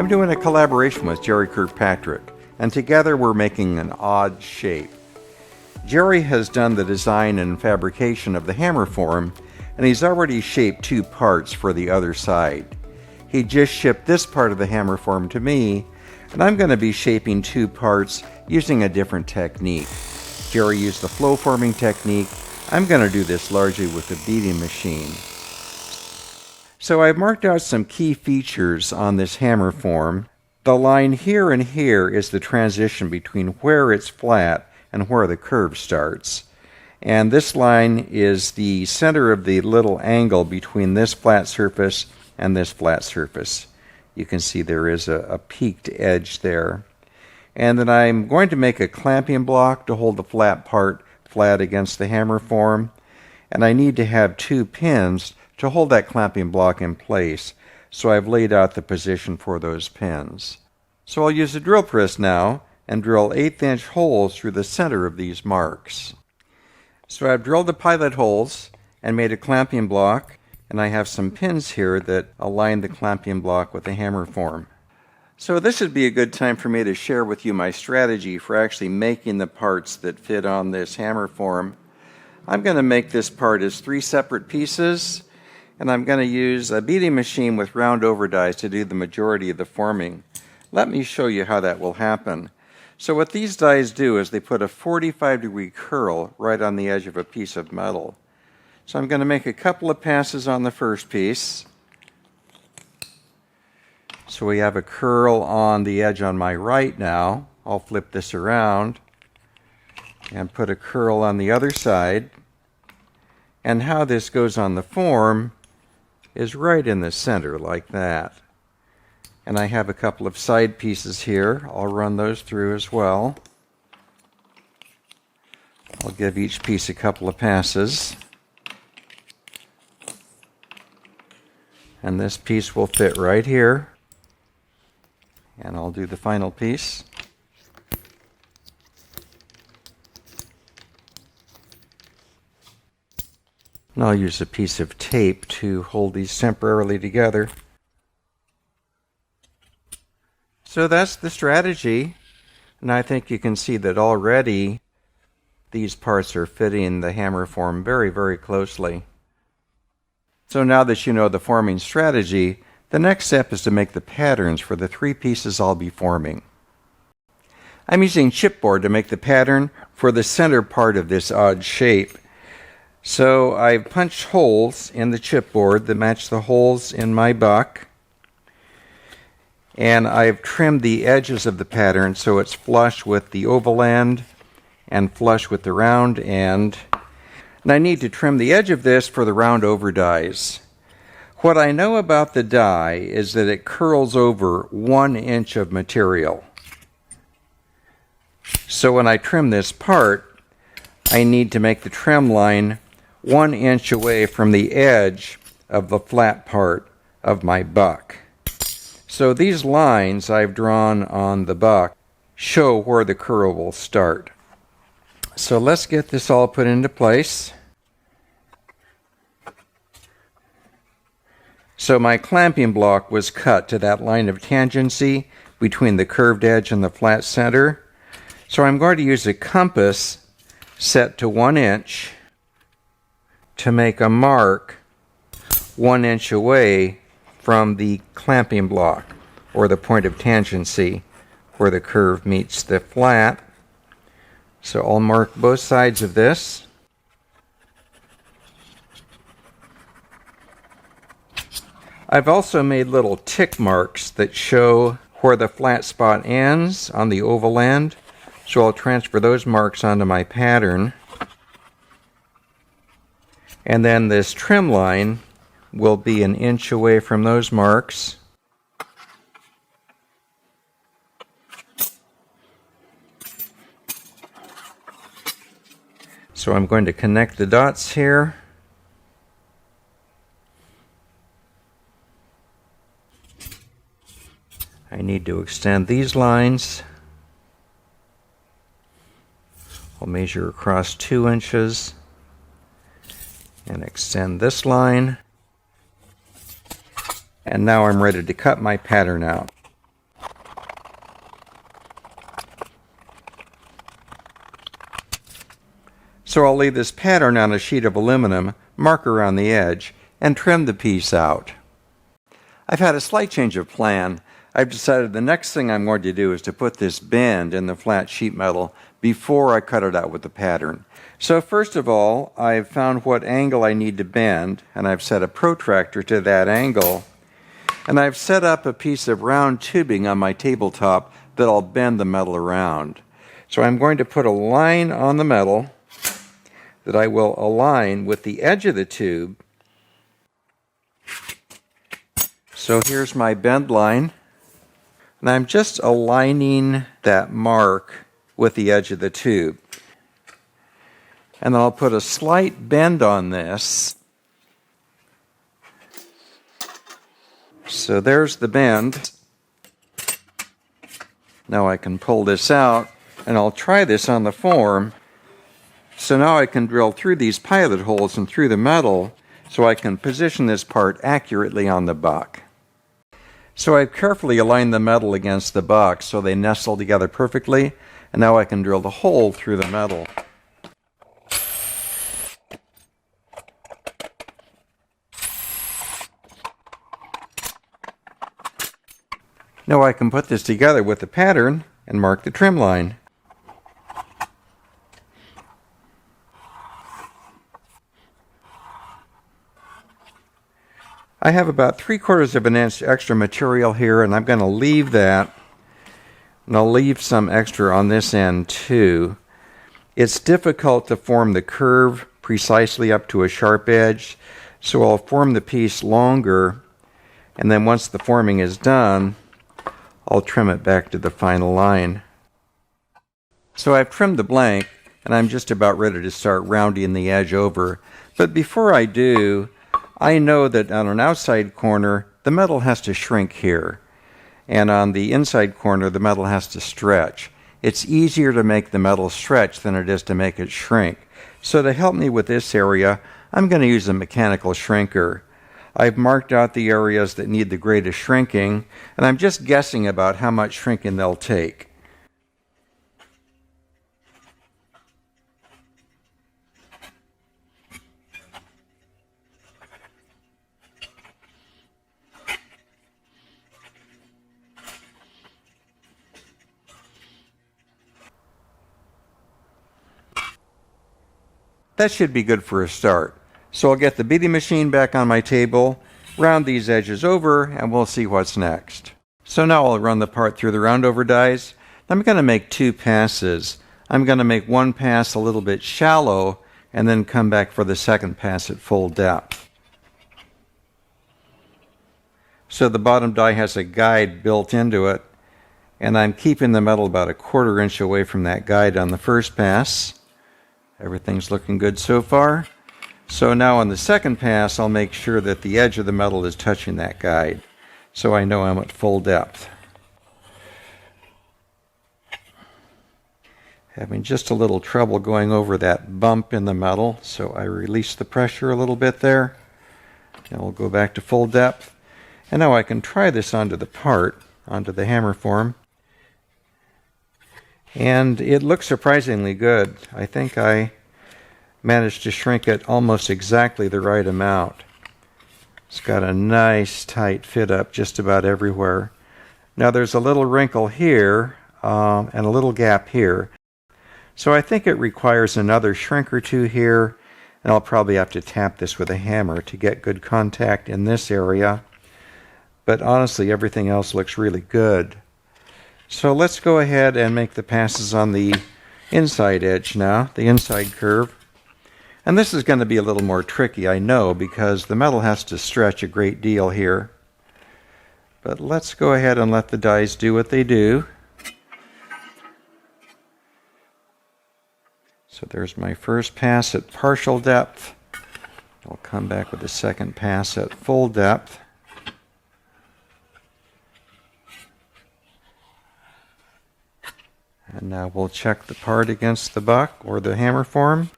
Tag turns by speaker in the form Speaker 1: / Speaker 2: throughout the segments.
Speaker 1: I'm doing a collaboration with Jere Kirkpatrick, and together we're making an odd shape. Jere has done the design and fabrication of the hammer form, and he's already shaped two parts for the other side. He just shipped this part of the hammer form to me, and I'm going to be shaping two parts using a different technique. Jere used the flow forming technique. I'm going to do this largely with a beating machine. So I've marked out some key features on this hammer form. The line here and here is the transition between where it's flat and where the curve starts. And this line is the center of the little angle between this flat surface and this flat surface. You can see there is a peaked edge there. And then I'm going to make a clamping block to hold the flat part flat against the hammer form. And I need to have two pins to hold that clamping block in place. So I've laid out the position for those pins. So I'll use a drill press now and drill 1/8" holes through the center of these marks. So I've drilled the pilot holes and made a clamping block, and I have some pins here that align the clamping block with the hammer form. So this would be a good time for me to share with you my strategy for actually making the parts that fit on this hammer form. I'm going to make this part as 3 separate pieces, and I'm going to use a beating machine with round over dies to do the majority of the forming. Let me show you how that will happen. So what these dies do is they put a 45-degree curl right on the edge of a piece of metal. So I'm going to make a couple of passes on the first piece. So we have a curl on the edge on my right now. I'll flip this around and put a curl on the other side. And how this goes on the form is right in the center like that. And I have a couple of side pieces here. I'll run those through as well. I'll give each piece a couple of passes. And this piece will fit right here. And I'll do the final piece. And I'll use a piece of tape to hold these temporarily together. So that's the strategy, and I think you can see that already these parts are fitting the hammer form very, very closely. So now that you know the forming strategy, the next step is to make the patterns for the 3 pieces I'll be forming. I'm using chipboard to make the pattern for the center part of this odd shape. So I've punched holes in the chipboard that match the holes in my buck. And I've trimmed the edges of the pattern so it's flush with the oval end and flush with the round end. And I need to trim the edge of this for the round over dies. What I know about the die is that it curls over 1 inch of material. So when I trim this part, I need to make the trim line 1 inch away from the edge of the flat part of my buck. So these lines I've drawn on the buck show where the curl will start. So let's get this all put into place. So my clamping block was cut to that line of tangency between the curved edge and the flat center. So I'm going to use a compass set to 1 inch to make a mark 1 inch away from the clamping block, or the point of tangency where the curve meets the flat. So I'll mark both sides of this. I've also made little tick marks that show where the flat spot ends on the oval end. So I'll transfer those marks onto my pattern. And then this trim line will be 1 inch away from those marks. So I'm going to connect the dots here. I need to extend these lines. I'll measure across 2 inches and extend this line. And now I'm ready to cut my pattern out. So I'll lay this pattern on a sheet of aluminum, mark around the edge, and trim the piece out. I've had a slight change of plan. I've decided the next thing I'm going to do is to put this bend in the flat sheet metal before I cut it out with the pattern. So first of all, I've found what angle I need to bend, and I've set a protractor to that angle. And I've set up a piece of round tubing on my tabletop that I'll bend the metal around. So I'm going to put a line on the metal that I will align with the edge of the tube. So here's my bend line. And I'm just aligning that mark with the edge of the tube. And I'll put a slight bend on this. So there's the bend. Now I can pull this out, and I'll try this on the form. So now I can drill through these pilot holes and through the metal so I can position this part accurately on the buck. So I've carefully aligned the metal against the buck so they nestle together perfectly, and now I can drill the hole through the metal. Now I can put this together with the pattern and mark the trim line. I have about 3/4 of an inch extra material here, and I'm going to leave that. And I'll leave some extra on this end too. It's difficult to form the curve precisely up to a sharp edge, so I'll form the piece longer, and then once the forming is done, I'll trim it back to the final line. So I've trimmed the blank, and I'm just about ready to start rounding the edge over. But before I do, I know that on an outside corner, the metal has to shrink here. And on the inside corner, the metal has to stretch. It's easier to make the metal stretch than it is to make it shrink. So to help me with this area, I'm going to use a mechanical shrinker. I've marked out the areas that need the greatest shrinking, and I'm just guessing about how much shrinking they'll take. That should be good for a start. So I'll get the beating machine back on my table, round these edges over, and we'll see what's next. So now I'll run the part through the round over dies. I'm going to make 2 passes. I'm going to make one pass a little bit shallow, and then come back for the second pass at full depth. So the bottom die has a guide built into it, and I'm keeping the metal about 1/4 inch away from that guide on the first pass. Everything's looking good so far. So now on the second pass, I'll make sure that the edge of the metal is touching that guide, so I know I'm at full depth. Having just a little trouble going over that bump in the metal, so I release the pressure a little bit there. And we'll go back to full depth. And now I can try this onto the part, onto the hammer form. And it looks surprisingly good. I think I managed to shrink it almost exactly the right amount. It's got a nice tight fit up just about everywhere. Now there's a little wrinkle here and a little gap here. So I think it requires another shrink or two here, and I'll probably have to tap this with a hammer to get good contact in this area. But honestly, everything else looks really good. So let's go ahead and make the passes on the inside edge now, the inside curve. And this is going to be a little more tricky, I know, because the metal has to stretch a great deal here. But let's go ahead and let the dies do what they do. So there's my first pass at partial depth. I'll come back with the second pass at full depth. And now we'll check the part against the buck or the hammer form.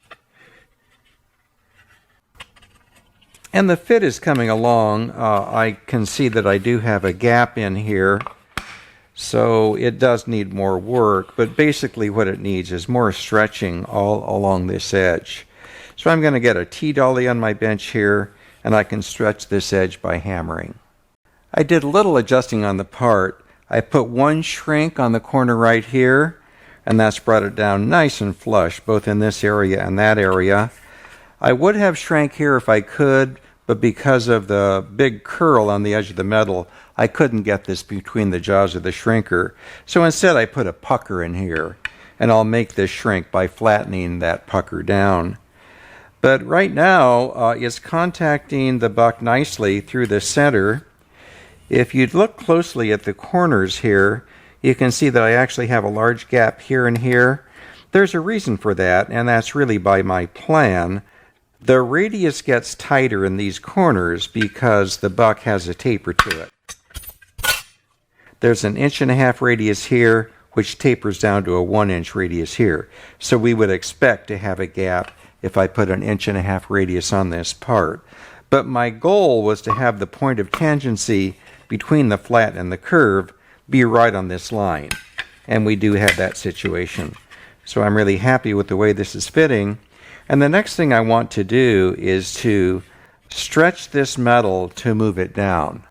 Speaker 1: And the fit is coming along. I can see that I do have a gap in here. So it does need more work, but basically what it needs is more stretching all along this edge. So I'm going to get a T-dolly on my bench here, and I can stretch this edge by hammering. I did a little adjusting on the part. I put one shrink on the corner right here, and that's brought it down nice and flush, both in this area and that area. I would have shrank here if I could, but because of the big curl on the edge of the metal, I couldn't get this between the jaws of the shrinker. So instead I put a pucker in here, and I'll make this shrink by flattening that pucker down. But right now it's contacting the buck nicely through the center. If you look closely at the corners here, you can see that I actually have a large gap here and here. There's a reason for that, and that's really by my plan. The radius gets tighter in these corners because the buck has a taper to it. There's an 1.5-inch radius here, which tapers down to a 1-inch radius here. So we would expect to have a gap if I put an 1.5-inch radius on this part. But my goal was to have the point of tangency between the flat and the curve be right on this line. And we do have that situation. So I'm really happy with the way this is fitting. And the next thing I want to do is to stretch this metal to move it down.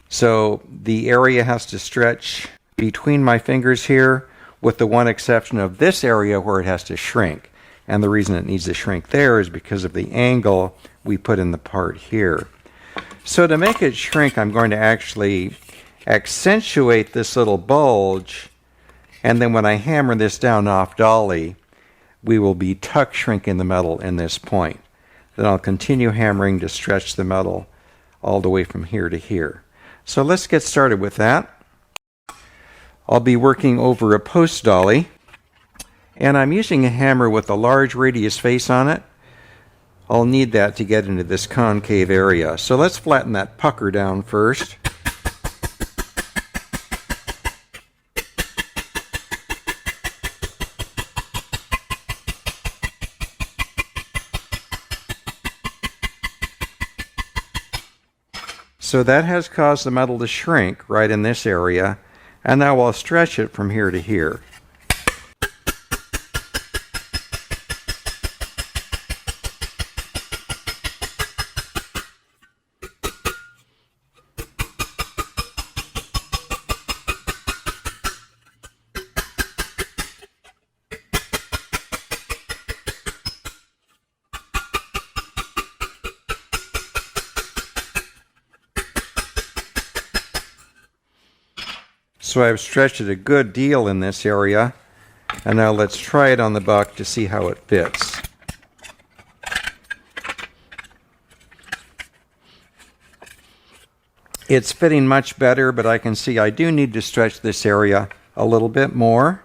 Speaker 1: So the area has to stretch between my fingers here, with the one exception of this area where it has to shrink. And the reason it needs to shrink there is because of the angle we put in the part here. So to make it shrink, I'm going to actually accentuate this little bulge, and then when I hammer this down off dolly, we will be tuck shrinking the metal in this point. Then I'll continue hammering to stretch the metal all the way from here to here. So let's get started with that. I'll be working over a post dolly, and I'm using a hammer with a large radius face on it. I'll need that to get into this concave area. So let's flatten that pucker down first. So that has caused the metal to shrink right in this area, and now I'll stretch it from here to here. So I've stretched it a good deal in this area, and now let's try it on the buck to see how it fits. It's fitting much better, but I can see I do need to stretch this area a little bit more,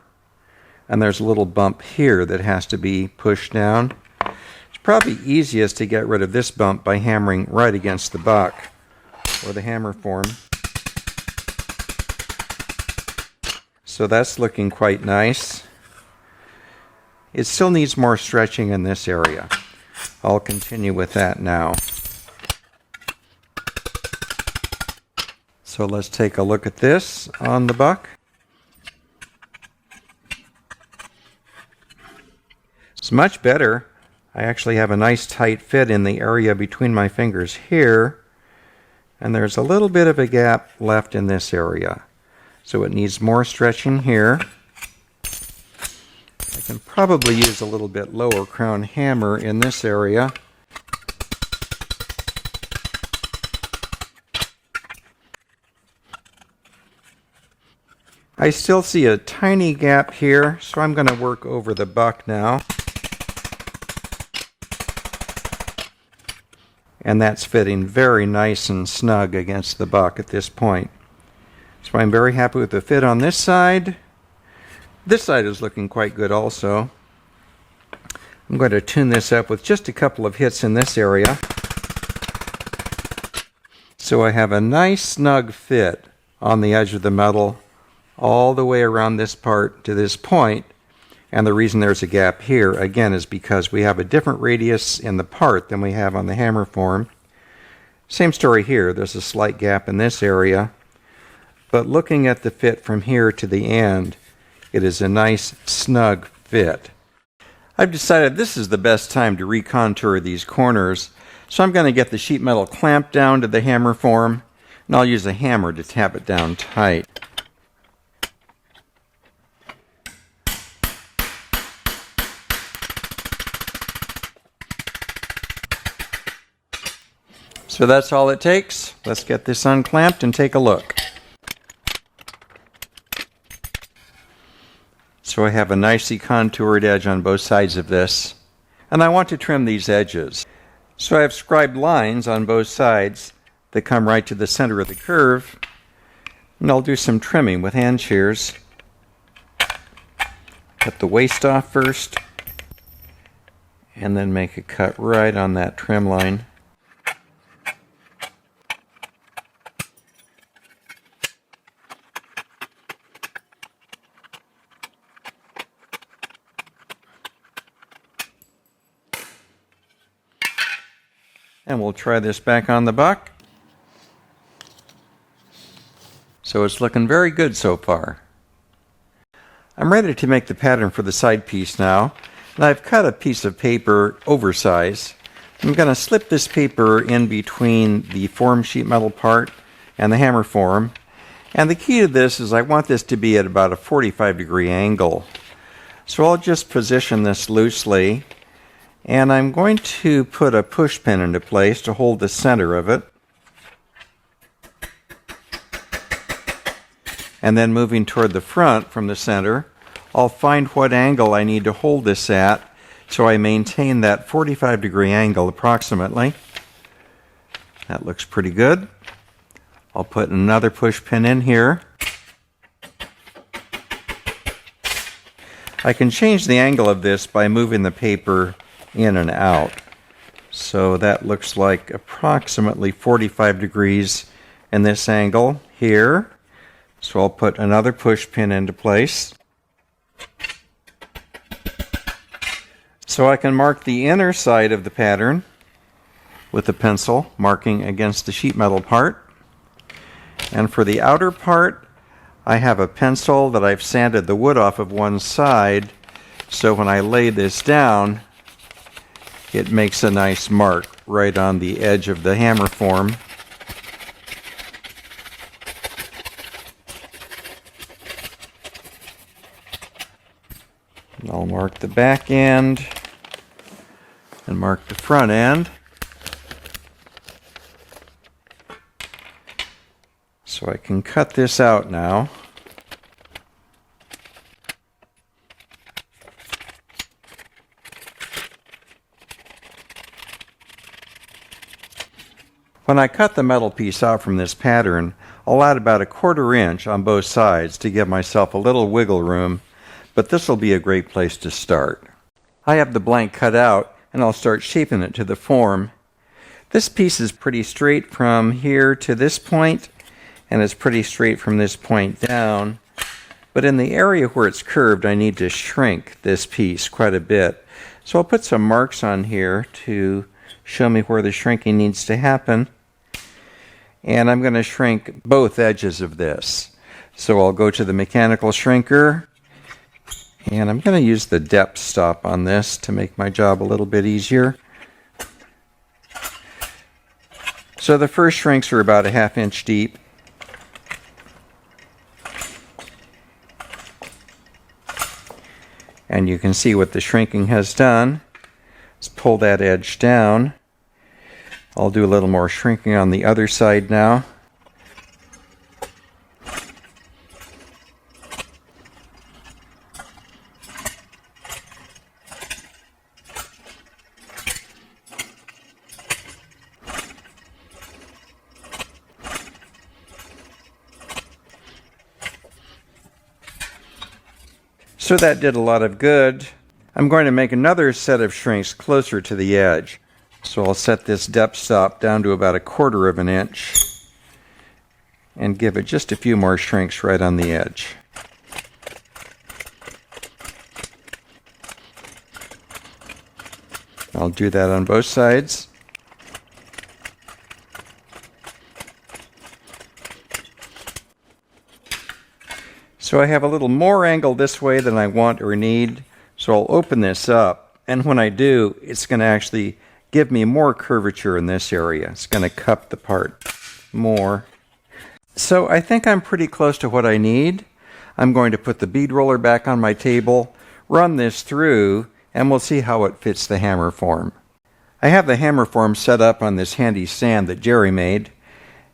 Speaker 1: and there's a little bump here that has to be pushed down. It's probably easiest to get rid of this bump by hammering right against the buck or the hammer form. So that's looking quite nice. It still needs more stretching in this area. I'll continue with that now. So let's take a look at this on the buck. It's much better. I actually have a nice tight fit in the area between my fingers here, and there's a little bit of a gap left in this area. So it needs more stretching here. I can probably use a little bit lower crown hammer in this area. I still see a tiny gap here, so I'm going to work over the buck now. And that's fitting very nice and snug against the buck at this point. So I'm very happy with the fit on this side. This side is looking quite good also. I'm going to tune this up with just a couple of hits in this area. So I have a nice snug fit on the edge of the metal all the way around this part to this point. And the reason there's a gap here, again, is because we have a different radius in the part than we have on the hammer form. Same story here. There's a slight gap in this area. but looking at the fit from here to the end, it is a nice snug fit. I've decided this is the best time to recontour these corners, so I'm going to get the sheet metal clamped down to the hammer form, and I'll use a hammer to tap it down tight. So that's all it takes. Let's get this unclamped and take a look. So I have a nicely contoured edge on both sides of this, and I want to trim these edges. So I have scribed lines on both sides that come right to the center of the curve, and I'll do some trimming with hand shears. Cut the waste off first, and then make a cut right on that trim line. And we'll try this back on the buck. So it's looking very good so far. I'm ready to make the pattern for the side piece now, and I've cut a piece of paper oversize. I'm going to slip this paper in between the form sheet metal part and the hammer form, and the key to this is I want this to be at about a 45-degree angle. So I'll just position this loosely, and I'm going to put a push pin into place to hold the center of it. And then moving toward the front from the center, I'll find what angle I need to hold this at so I maintain that 45-degree angle approximately. That looks pretty good. I'll put another push pin in here. I can change the angle of this by moving the paper in and out. So that looks like approximately 45 degrees in this angle here. So I'll put another push pin into place. So I can mark the inner side of the pattern with a pencil, marking against the sheet metal part. And for the outer part, I have a pencil that I've sanded the wood off of one side, so when I lay this down, it makes a nice mark right on the edge of the hammer form. And I'll mark the back end and mark the front end. So I can cut this out now. When I cut the metal piece out from this pattern, I'll add about a 1/4 inch on both sides to give myself a little wiggle room, but this will be a great place to start. I have the blank cut out, and I'll start shaping it to the form. This piece is pretty straight from here to this point, and it's pretty straight from this point down. But in the area where it's curved, I need to shrink this piece quite a bit. So I'll put some marks on here to show me where the shrinking needs to happen. And I'm going to shrink both edges of this. So I'll go to the mechanical shrinker, and I'm going to use the depth stop on this to make my job a little bit easier. So the first shrinks are about a 1/2 inch deep. And you can see what the shrinking has done. Let's pull that edge down. I'll do a little more shrinking on the other side now. So that did a lot of good. I'm going to make another set of shrinks closer to the edge. So I'll set this depth stop down to about a 1/4 of an inch and give it just a few more shrinks right on the edge. I'll do that on both sides. So I have a little more angle this way than I want or need. So I'll open this up, and when I do, it's going to actually give me more curvature in this area. It's going to cup the part more. So I think I'm pretty close to what I need. I'm going to put the bead roller back on my table, run this through, and we'll see how it fits the hammer form. I have the hammer form set up on this handy stand that Jere made,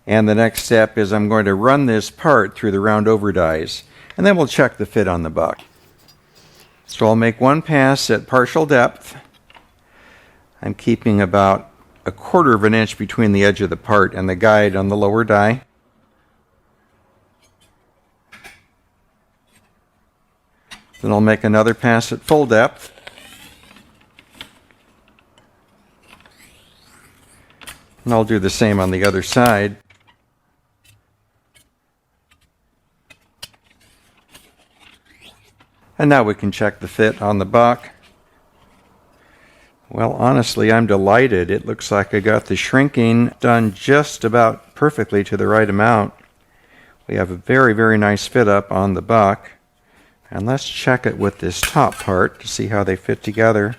Speaker 1: and the next step is I'm going to run this part through the round over dies, and then we'll check the fit on the buck. So I'll make one pass at partial depth. I'm keeping about 1/4 of an inch between the edge of the part and the guide on the lower die. Then I'll make another pass at full depth. And I'll do the same on the other side. And now we can check the fit on the buck. Well, honestly, I'm delighted. It looks like I got the shrinking done just about perfectly to the right amount. We have a very, very nice fit up on the buck. And let's check it with this top part to see how they fit together.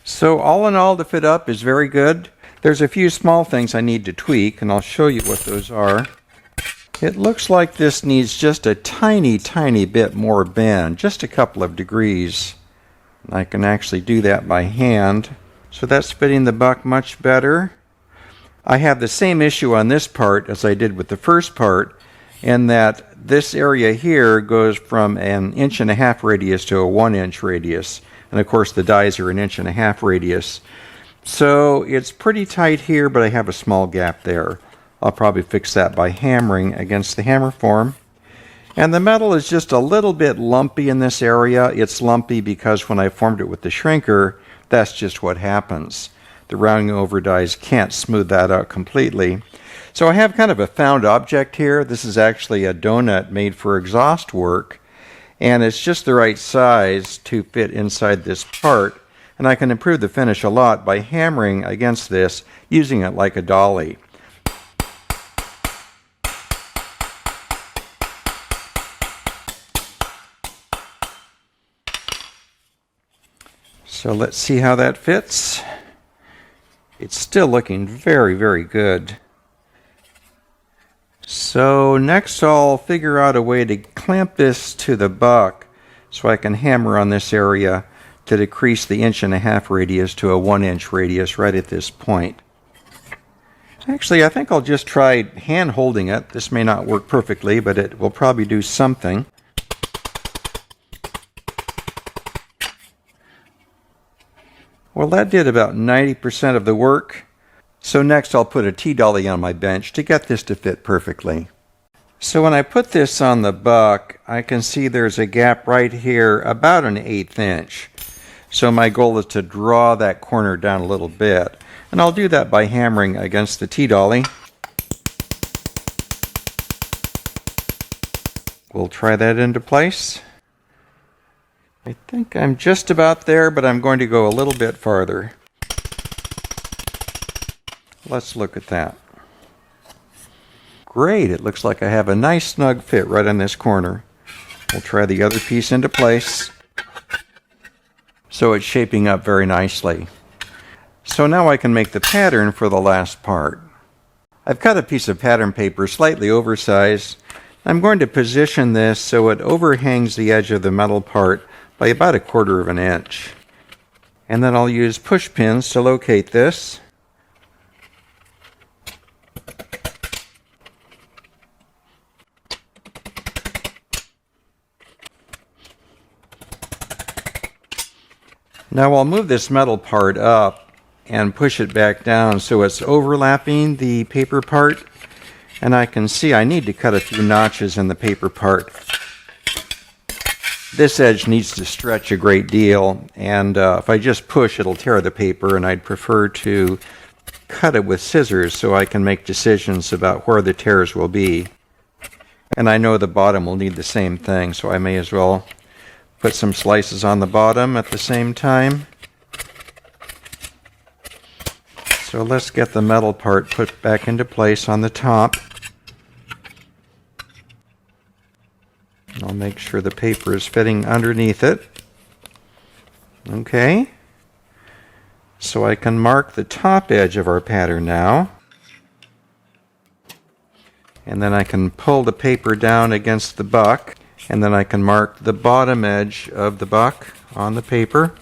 Speaker 1: So all in all, the fit up is very good. There's a few small things I need to tweak, and I'll show you what those are. It looks like this needs just a tiny, tiny bit more bend, just a couple of degrees. I can actually do that by hand. So that's fitting the buck much better. I have the same issue on this part as I did with the first part, in that this area here goes from an 1.5-inch radius to a 1-inch radius. And of course the dies are an 1.5-inch radius. So it's pretty tight here, but I have a small gap there. I'll probably fix that by hammering against the hammer form. And the metal is just a little bit lumpy in this area. It's lumpy because when I formed it with the shrinker, that's just what happens. The rounding over dies can't smooth that out completely. So I have kind of a found object here. This is actually a donut made for exhaust work, and it's just the right size to fit inside this part. And I can improve the finish a lot by hammering against this, using it like a dolly. So let's see how that fits. It's still looking very, very good. So next I'll figure out a way to clamp this to the buck so I can hammer on this area to decrease the 1.5-inch radius to a 1-inch radius right at this point. Actually, I think I'll just try hand holding it. This may not work perfectly, but it will probably do something. Well, that did about 90% of the work. So next I'll put a T-dolly on my bench to get this to fit perfectly. So when I put this on the buck, I can see there's a gap right here, about an 1/8 inch. So my goal is to draw that corner down a little bit. And I'll do that by hammering against the T-dolly. We'll try that into place. I think I'm just about there, but I'm going to go a little bit farther. Let's look at that. Great, it looks like I have a nice snug fit right on this corner. We'll try the other piece into place. So it's shaping up very nicely. So now I can make the pattern for the last part. I've cut a piece of pattern paper slightly oversized. I'm going to position this so it overhangs the edge of the metal part by about 1/4 of an inch. And then I'll use push pins to locate this. Now I'll move this metal part up and push it back down so it's overlapping the paper part. And I can see I need to cut a few notches in the paper part. This edge needs to stretch a great deal, and if I just push, it'll tear the paper, and I'd prefer to cut it with scissors so I can make decisions about where the tears will be. And I know the bottom will need the same thing, so I may as well put some slices on the bottom at the same time. So So let's get the metal part put back into place on the top. I'll make sure the paper is fitting underneath it. Okay. So I can mark the top edge of our pattern now. And then I can pull the paper down against the buck. And then I can mark the bottom edge of the buck on the paper.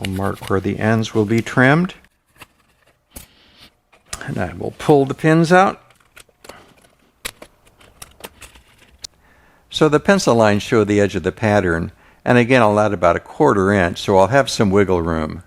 Speaker 1: I'll mark where the ends will be trimmed. And I will pull the pins out. So the pencil lines show the edge of the pattern, and again I'll add about 1/4 inch, so I'll have some wiggle room.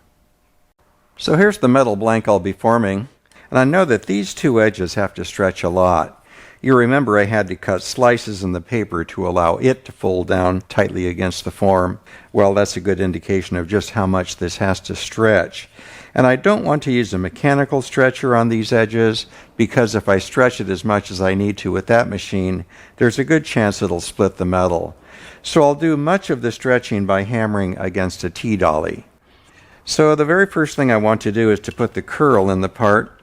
Speaker 1: So here's the metal blank I'll be forming, and I know that these two edges have to stretch a lot. You remember I had to cut slices in the paper to allow it to fold down tightly against the form. Well, that's a good indication of just how much this has to stretch. And I don't want to use a mechanical stretcher on these edges, because if I stretch it as much as I need to with that machine, there's a good chance it'll split the metal. So I'll do much of the stretching by hammering against a T-dolly. So the very first thing I want to do is to put the curl in the part.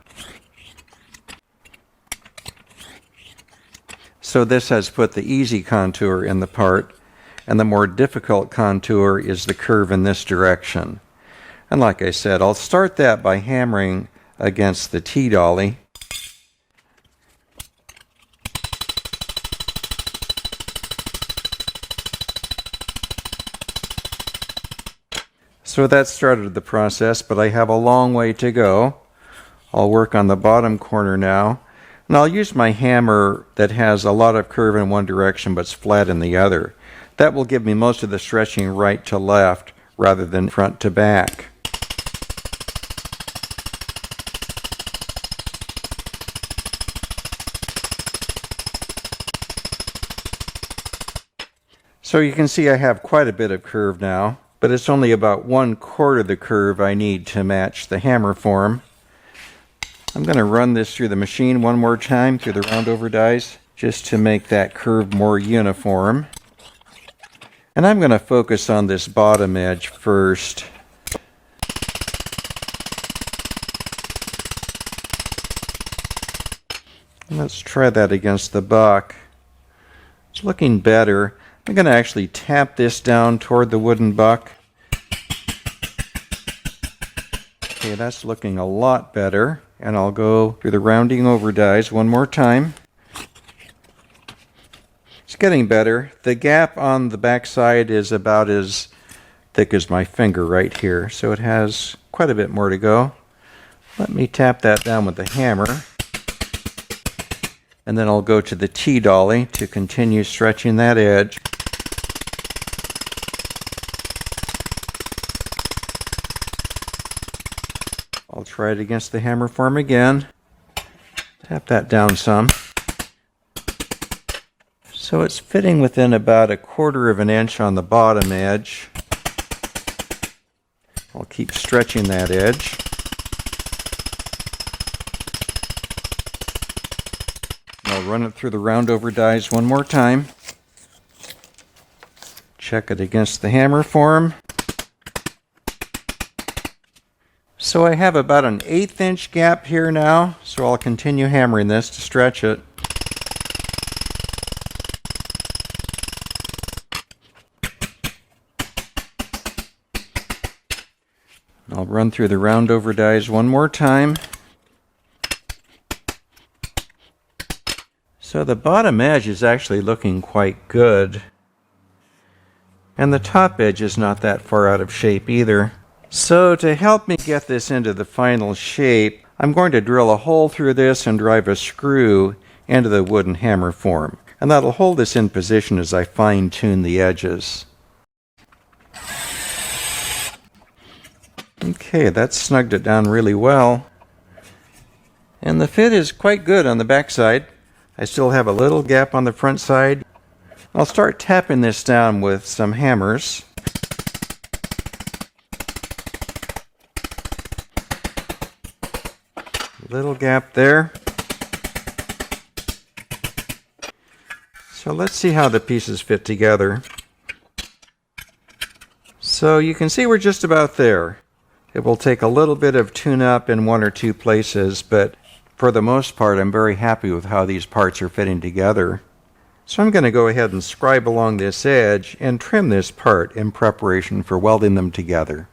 Speaker 1: So this has put the easy contour in the part, and the more difficult contour is the curve in this direction. And like I said, I'll start that by hammering against the T-dolly. So that started the process, but I have a long way to go. I'll work on the bottom corner now, and I'll use my hammer that has a lot of curve in one direction but's flat in the other. That will give me most of the stretching right to left rather than front to back. So you can see I have quite a bit of curve now, but it's only about 1/4 the curve I need to match the hammer form. I'm going to run this through the machine one more time through the round over dies just to make that curve more uniform. And I'm going to focus on this bottom edge first. Let's try that against the buck. It's looking better. I'm going to actually tap this down toward the wooden buck. Okay, that's looking a lot better. And I'll go through the rounding over dies one more time. It's getting better. The gap on the back side is about as thick as my finger right here, so it has quite a bit more to go. Let me tap that down with the hammer. And then I'll go to the T-dolly to continue stretching that edge. I'll try it against the hammer form again. Tap that down some. So it's fitting within about 1/4 inch on the bottom edge. I'll keep stretching that edge. I'll run it through the round over dies one more time. Check it against the hammer form. So I have about an 1/8 inch gap here now, so I'll continue hammering this to stretch it. I'll run through the round over dies one more time. So the bottom edge is actually looking quite good. And the top edge is not that far out of shape either. So to help me get this into the final shape, I'm going to drill a hole through this and drive a screw into the wooden hammer form. And that'll hold this in position as I fine-tune the edges. Okay, that snugged it down really well. And the fit is quite good on the back side. I still have a little gap on the front side. I'll start tapping this down with some hammers. Little gap there. So let's see how the pieces fit together. So you can see we're just about there. It will take a little bit of tune-up in one or two places, but for the most part, I'm very happy with how these parts are fitting together. So I'm going to go ahead and scribe along this edge and trim this part in preparation for welding them together.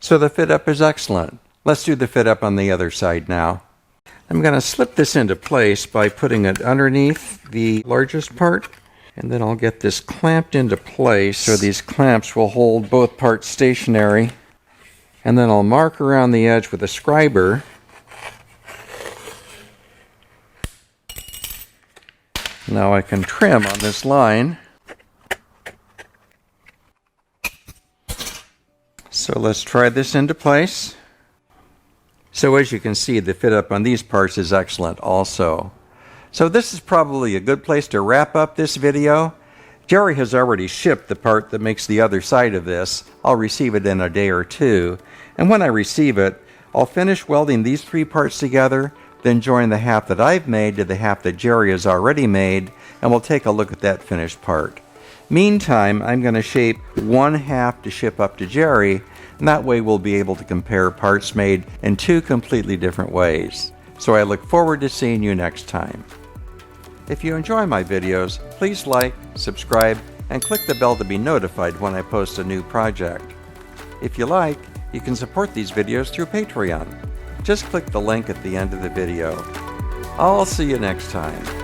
Speaker 1: So the fit up is excellent. Let's do the fit up on the other side now. I'm going to slip this into place by putting it underneath the largest part, and then I'll get this clamped into place so these clamps will hold both parts stationary. And then I'll mark around the edge with a scriber. Now I can trim on this line. So let's try this into place. So as you can see, the fit up on these parts is excellent also. So this is probably a good place to wrap up this video. Jere has already shipped the part that makes the other side of this. I'll receive it in a day or two. And when I receive it, I'll finish welding these three parts together, then join the half that I've made to the half that Jere has already made, and we'll take a look at that finished part. Meantime, I'm going to shape one half to ship up to Jere, and that way we'll be able to compare parts made in two completely different ways. So I look forward to seeing you next time. If you enjoy my videos, please like, subscribe, and click the bell to be notified when I post a new project. If you like, you can support these videos through Patreon. Just click the link at the end of the video. I'll see you next time.